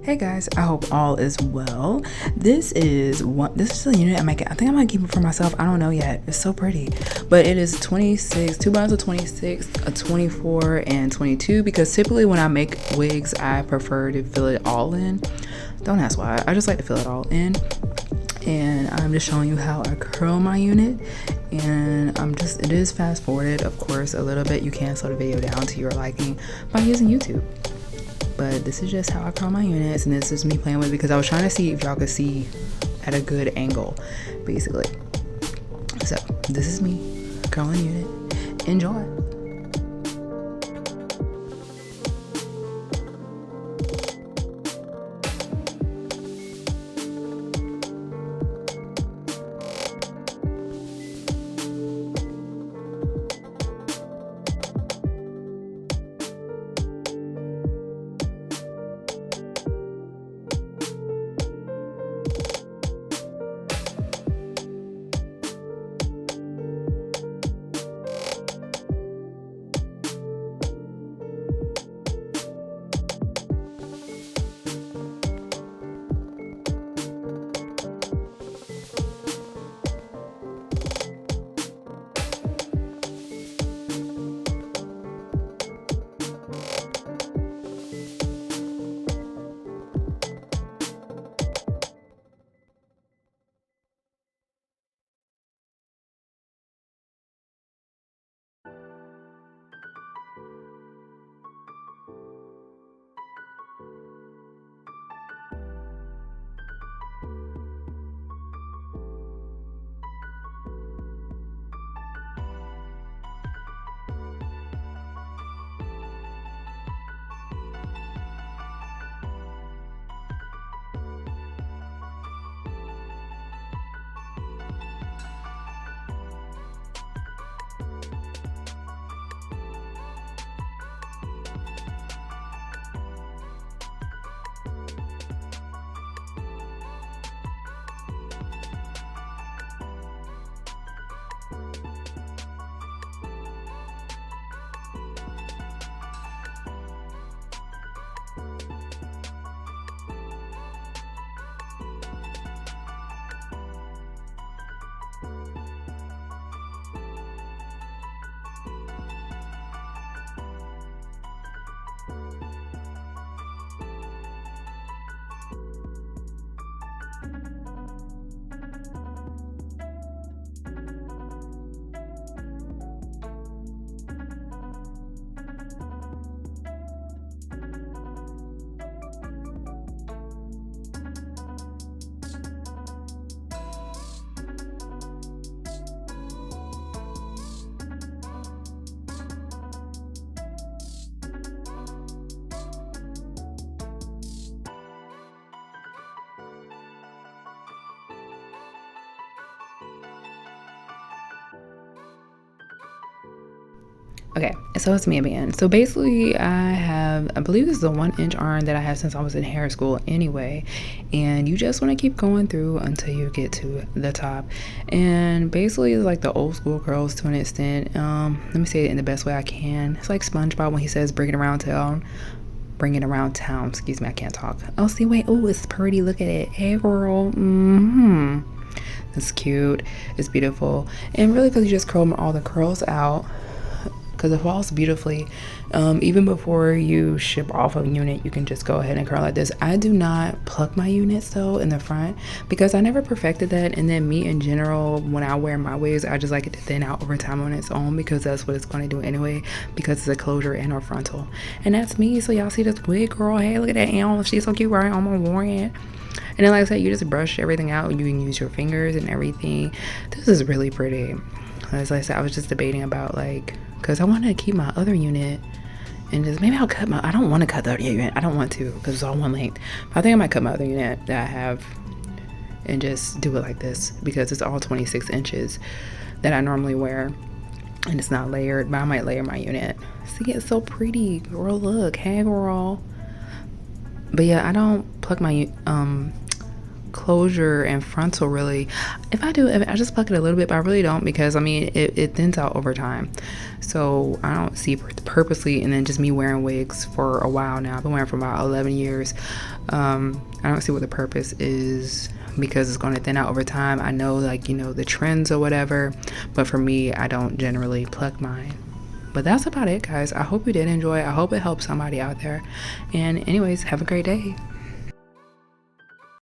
Hey guys, I hope all is well. This is a unit I'm making. I think I might keep it for myself. I don't know yet. It's so pretty. But it is 26, two bundles of 26, a 24 and 22, because typically when I make wigs, I prefer to fill it all in. Don't ask why. I just like to fill it all in. And I'm just showing you how I curl my unit. And it is fast forwarded, of course, a little bit. You can slow the video down to your liking by using YouTube. But this is just how I curl my units, and this is me playing with it because I was trying to see if y'all could see at a good angle, basically. So this is me curling unit. Enjoy. Okay, so it's me again. So basically I believe this is a 1-inch iron that I have since I was in hair school anyway, and you just want to keep going through until you get to the top. And basically it's like the old school curls to an extent. Let me say it in the best way I can. It's like SpongeBob when he says bring it around town. Excuse me, I can't talk. Oh, see, wait. Oh, it's pretty. Look at it. Hey, girl. It's cute. It's beautiful. And really, because you just curl all the curls out, because it falls beautifully. Even before you ship off a unit, you can just go ahead and curl like this. I do not pluck my units though in the front because I never perfected that. And then me in general, when I wear my wigs, I just like it to thin out over time on its own because that's what it's going to do anyway, because it's a closure and or frontal. And that's me. So y'all see this wig, girl? Hey, look at that animal. She's so cute, right? I'm gonna wear it. And then like I said, you just brush everything out. You can use your fingers and everything. This is really pretty. As I said, I was just debating about because I want to keep my other unit and just maybe I don't want to cut the other unit. I don't want to because it's all one length. But I think I might cut my other unit that I have and just do it like this because it's all 26 inches that I normally wear and it's not layered, but I might layer my unit. See, it's so pretty, girl. Look, hey, girl. But yeah, I don't pluck my closure and frontal really. If I do, I just pluck it a little bit, but I really don't, because I mean it thins out over time. So I don't see purposely, and then just me wearing wigs for a while now. I've been wearing for about 11 years. I don't see what the purpose is, because it's going to thin out over time. I know, like, you know, the trends or whatever, but for me, I don't generally pluck mine. But that's about it, guys. I hope you did enjoy. I hope it helped somebody out there. And anyways, have a great day.